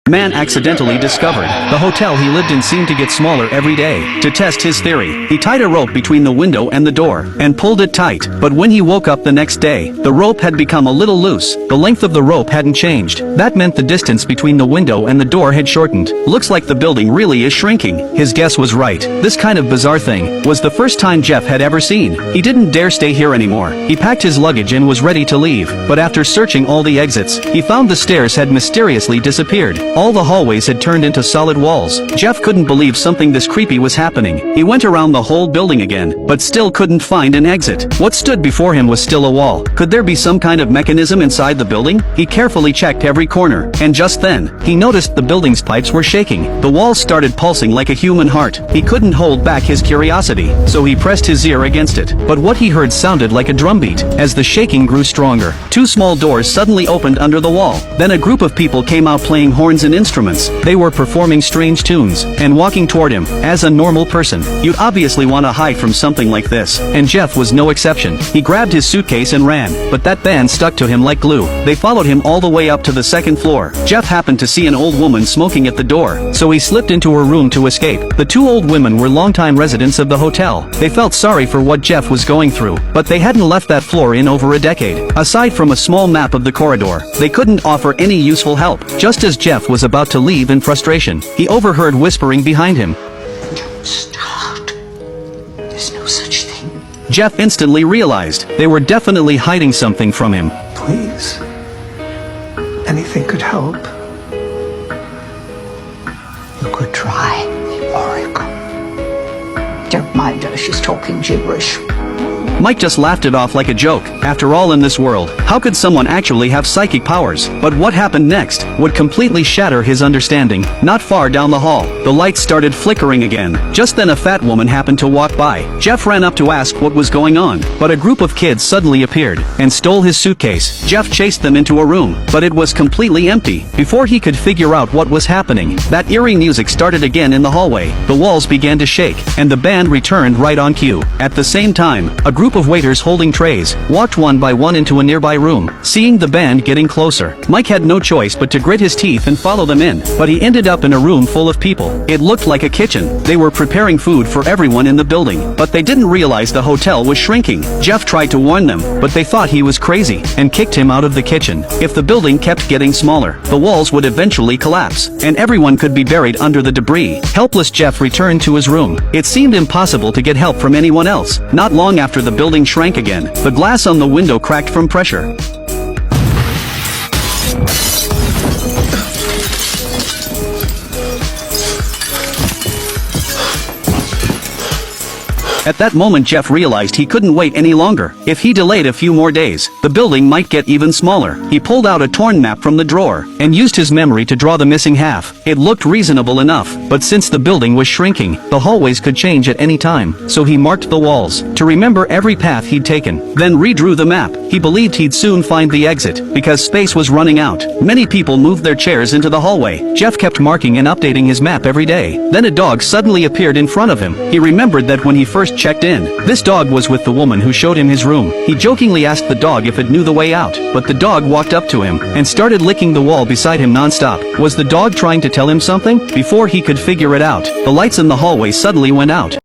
Man accidentally discovered the hotel he lived in seemed to get smaller every day. To test his theory, he tied a rope between the window and the door, and pulled it tight. But when he woke up the next day, the rope had become a little loose. The length of the rope hadn't changed. That meant the distance between the window and the door had shortened. Looks like the building really is shrinking. His guess was right. This kind of bizarre thing was the first time Jeff had ever seen. He didn't dare stay here anymore. He packed his luggage and was ready to leave. But after searching all the exits, he found the stairs had mysteriously disappeared. All the hallways had turned into solid walls. Jeff couldn't believe something this creepy was happening. He went around the whole building again, but still couldn't find an exit. What stood before him was still a wall. Could there be some kind of mechanism inside the building? He carefully checked every corner, and just then, he noticed the building's pipes were shaking. The walls started pulsing like a human heart. He couldn't hold back his curiosity, so he pressed his ear against it. But what he heard sounded like a drumbeat. As the shaking grew stronger, two small doors suddenly opened under the wall. Then a group of people came out playing horns and instruments. They were performing strange tunes, and walking toward him. As a normal person, you'd obviously want to hide from something like this, and Jeff was no exception. He grabbed his suitcase and ran, but that band stuck to him like glue. They followed him all the way up to the second floor. Jeff happened to see an old woman smoking at the door, so he slipped into her room to escape. The two old women were longtime residents of the hotel. They felt sorry for what Jeff was going through, but they hadn't left that floor in over a decade. Aside from a small map of the corridor, they couldn't offer any useful help. Just as Jeff was about to leave in frustration, he overheard whispering behind him. Don't start. There's no such thing. Jeff instantly realized they were definitely hiding something from him. Please. Anything could help. You could try the oracle. Don't mind her, she's talking gibberish. Mike just laughed it off like a joke. After all, in this world, how could someone actually have psychic powers? But what happened next would completely shatter his understanding. Not far down the hall, the lights started flickering again. Just then a fat woman happened to walk by. Jeff ran up to ask what was going on, but a group of kids suddenly appeared and stole his suitcase. Jeff chased them into a room, but it was completely empty. Before he could figure out what was happening, that eerie music started again in the hallway. The walls began to shake, and the band returned right on cue. At the same time, a group of waiters holding trays walked one by one into a nearby room. Seeing the band getting closer, Mike had no choice but to grit his teeth and follow them in. But he ended up in a room full of people. It looked like a kitchen. They were preparing food for everyone in the building, but they didn't realize the hotel was shrinking. Jeff tried to warn them, but they thought he was crazy and kicked him out of the kitchen. If the building kept getting smaller, the walls would eventually collapse, and everyone could be buried under the debris. Helpless Jeff returned to his room. It seemed impossible to get help from anyone else. Not long after the building shrank again, the glass on the window cracked from pressure. At that moment Jeff realized he couldn't wait any longer. If he delayed a few more days, the building might get even smaller. He pulled out a torn map from the drawer, and used his memory to draw the missing half. It looked reasonable enough, but since the building was shrinking, the hallways could change at any time, so he marked the walls, to remember every path he'd taken, then redrew the map. He believed he'd soon find the exit, because space was running out. Many people moved their chairs into the hallway. Jeff kept marking and updating his map every day. Then a dog suddenly appeared in front of him. He remembered that when he first checked in, this dog was with the woman who showed him his room. He jokingly asked the dog if it knew the way out, but the dog walked up to him and started licking the wall beside him non-stop. Was the dog trying to tell him something? Before he could figure it out, the lights in the hallway suddenly went out.